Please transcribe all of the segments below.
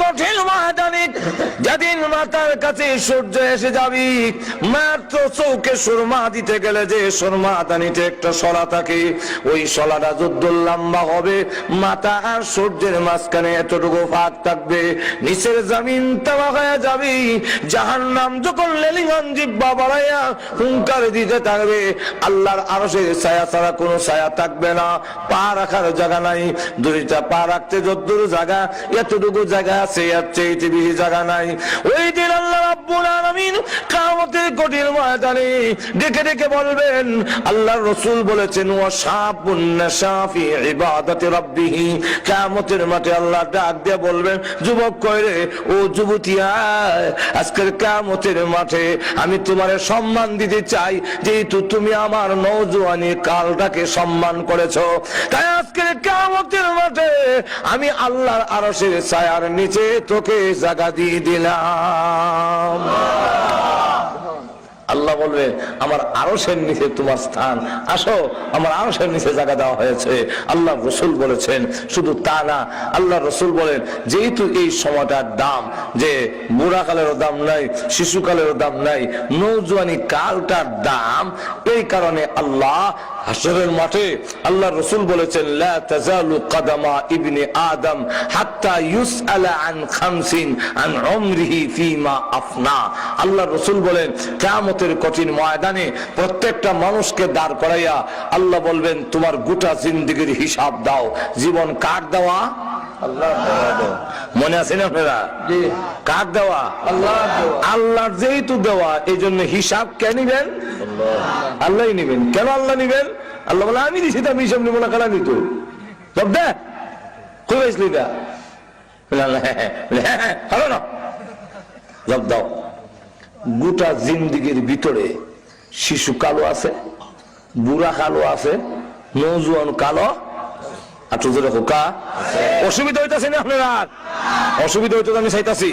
কঠিন ময়দানে যেদিন মাথার কাছে সূর্য এসে যাবি, মাত্র চৌকে সুরমা দিতে গেলে যে সুরমা দানিতে একটা শলা থাকে, ওই শলাটা যত লম্বা হবে মাথা আর সূর্যের মাঝখানে এতটুকু ফাঁক থাকবে, নিচের জমিন তামা হয়ে যাবি। জাহান্নাম যখন লেলিঙ্গন জিহ্বা বাড়াইয়া হুঙ্কার দিতে থাকবে, আল্লাহর আরশের ছায়া ছাড়া কোনো ছায়া থাকবে না, পা রাখার জায়গা নাই। দুইটা পা রাখতে যতটুকু জায়গা, এতটুকু জায়গা আছে, এর চেয়ে বেশি জায়গা নাই। ওই দিন আল্লাহ রাব্বুল আলামিন কিয়ামতের কঠিন ময়দানে ডেকে ডেকে বলবেন, আল্লাহর রাসূল বলেছেন, ওয়া শাবুন নাশা ফি ইবাদাতি রাব্বিহ। কিয়ামতের মাঠে আল্লাহ ডাক দিয়ে বলবেন, যুবক কইরে, ও যুবতী আয়, আজকের কিয়ামতের মাঠে আমি তোমারে সম্মান দিতে চাই, যেহেতু তুমি আমার নওজোয়ানি কালটাকে সম্মান করেছো। তাই আজকের কিয়ামতের মাঠে আমি আল্লাহর আরশের ছায়ার নিচে তোকে জায়গা দিয়ে দিলাম। আল্লাহ বলবে, আমার আরশের নিচে তোমার স্থান, আসো, আমার আরশের নিচে জায়গা দেওয়া হয়েছে। আল্লাহ রসুল বলেছেন, শুধু তা না, আল্লাহ রসুল বলেন, যেহেতু এই সময়টার দাম, যে বুড়াকালেরও দাম নাই, শিশুকালেরও দাম নাই, নৌজওয়ানি কালটার দাম, এই কারণে আল্লাহ হাসরের মাঠে আল্লাহ রসুল বলেছেন, লা তাজালু কদমা ইবনে আদম হাত্তা ইউসআলা আন খামসিন আন উমরিহি ফিমা আফনা। আল্লাহ রসুল বলেন, কিয়ামতের কঠিন ময়দানে প্রত্যেকটা মানুষকে দাঁড় করাইয়া আল্লাহ বলবেন, তোমার গোটা জিন্দেগির হিসাব দাও। জীবন কার দেওয়া? আল্লাহ দেওয়া। মনে আছে না আপনারা? কার দেওয়া? আল্লাহ। আল্লাহর যেহেতু দেওয়া, এই জন্য হিসাব কে নিবেন? আল্লাহই নিবেন। কেন আল্লাহ নিবেন? আল্লাহ বলে, আমি দিছি, আমি হিসাব নিব না, খেলা নিত সব দে কই পাইছিলি দা, হ্যালো না, জব দাও। গোটা জিন্দিগির ভিতরে শিশু কালো আছে, বুড়া কালো আছে, নওজোয়ান কালো, আর তোদের হোকা। অসুবিধা হইতেছে না আপনারা? অসুবিধা হইতে আমি চাইতাছি।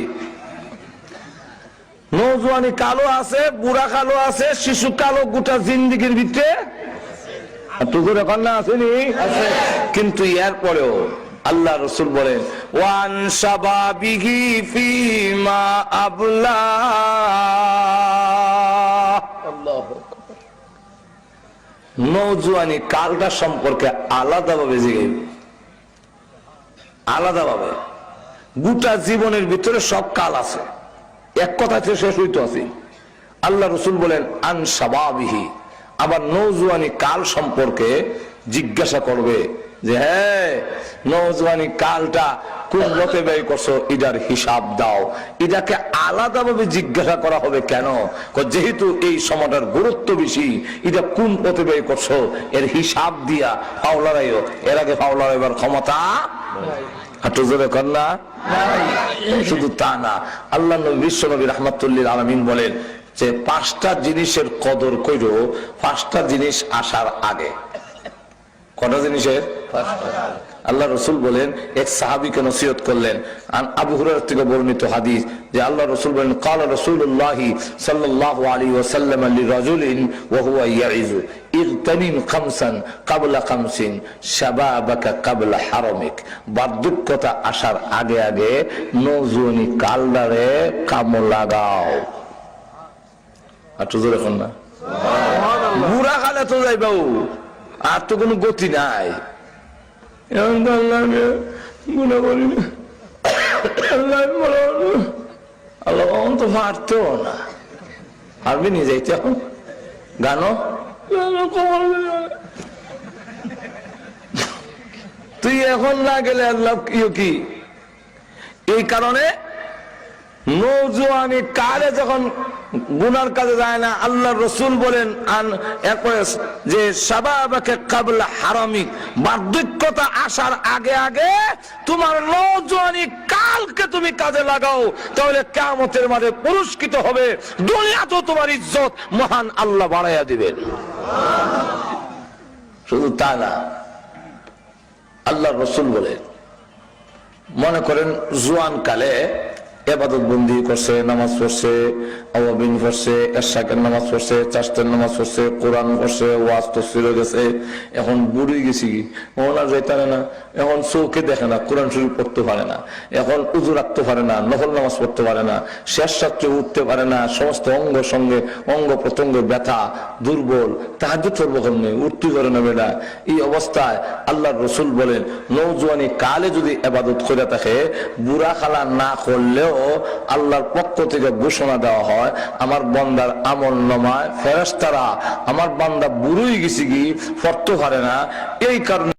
নওজোয়ানি কালো আছে, বুড়া কালো আছে, শিশু কালো গোটা জিন্দিগির ভিতরে, আর তোদের এখন না আসেনি। কিন্তু এর পরেও আল্লাহ রসুল বলেন, ওয়ান শাবাবিহি ফিমা আবলা। নওজোয়ানি কালটা সম্পর্কে আলাদাভাবে জিজ্ঞেস, আলাদাভাবে। গোটা জীবনের ভিতরে সব কাল আছে, এক কথাতে শেষ হইতে আছে। আল্লাহ রসুল বলেন, আন শাবাবিহি। আবার নওজোয়ানি কাল সম্পর্কে জিজ্ঞাসা করবে যে, হ্যাঁ, নওজোয়ানি কালটা কোন মতে ব্যয় করছো, এটার হিসাব দাও। এটাকে আলাদাভাবে জিজ্ঞাসা করা হবে কেন? যেহেতু এই সময়টার গুরুত্ব বেশি, এটা কোন পথে ব্যয় করছো, এর হিসাব দিয়া ফাওলারাইও। এর আগে ফাওলারাইবার ক্ষমতা শুধু তা না, আল্লাহ নবী বিশ্ব নবী রাহমাতুল্লিল আলামিন বলেন যে, 5টা জিনিসের কদর কইরো 5টা জিনিস আসার আগে। কটা জিনিসের? আল্লাহ রসুল বলেন, এক সাহাবীকে নসিহত করলেন। আবু হুরায়রা থেকে বর্ণিত হাদিস যে আল্লাহ রসুল বলেন, ক্বালা রাসূলুল্লাহ সাল্লাল্লাহু আলাইহি ওয়াসাল্লাম লিরাজুলিন ওয়া হুয়া ইয়াইযু, ইগতানিম খামসান ক্বাবলা খামসিন শাবাবাকা ক্বাবলা হারামিক। বার্ধক্যতা আসার আগে আগে নওজোয়ানি কালদারে কাম লাগাও। আর তো জোরে কোন না, বুড়া কালে তো যাইবাও, আর তো কোনো গতি নাই। আল্লাহ তো পারতো না, পারবি নি যাইতে এখন গানো। তুই এখন না গেলে আল্লাহ কি? এই কারণে নওজোয়ানি কালে যখন গুনার কাজে যায় না, আল্লাহ রসুল বলেন যে শাবাবাকে ক্বাবলা হারামিক, বার্ধক্যতা আসার আগে আগে তোমার নওজোয়ানি কালকে তুমি কাজে লাগাও, তাহলে কিয়ামতের মাঠে পুরস্কৃত হবে। দুনিয়াতেও তোমার ইজ্জত মহান আল্লাহ বাড়াইয়া দিবেন। শুধু তা না, আল্লাহ রসুল বলেন, মনে করেন জোয়ান কালে ইবাদত বন্দি করছে, নামাজ পড়ছে, আওয়াবিন পড়ছে, এরশাকের নামাজ পড়ছে, চাষতের নামাজ পড়ছে, কোরআন পড়ছে, ওয়াজ তফসির গেছে, এখন বুড়ি গেছি এখন আর যাইতে পারে না, এখন চৌকে দেখে না, কোরআন শরীফ পড়তে পারে না, এখন উযু রাখতে পারে না, নফল নামাজ পড়তে পারে না, শেষ রাত্রে উঠতে পারে না, সমস্ত অঙ্গ সঙ্গে অঙ্গ প্রত্যঙ্গ ব্যথা, দুর্বল, তাহাজ্জুদ পড়বো কেমনে, উঠতে পারে না বেটা। এই অবস্থায় আল্লাহর রাসূল বলেন নওজোয়ানি কালে যদি ইবাদত করে থাকে, বুড়া খালা না করলেও আল্লাহর পক্ষ থেকে ঘোষণা দেওয়া হয় আমার বান্দার আমল নামায় ফেরেশতারা আমার বান্দা বুড়োই গেছে কি পড়তে পারে না, এই কারণে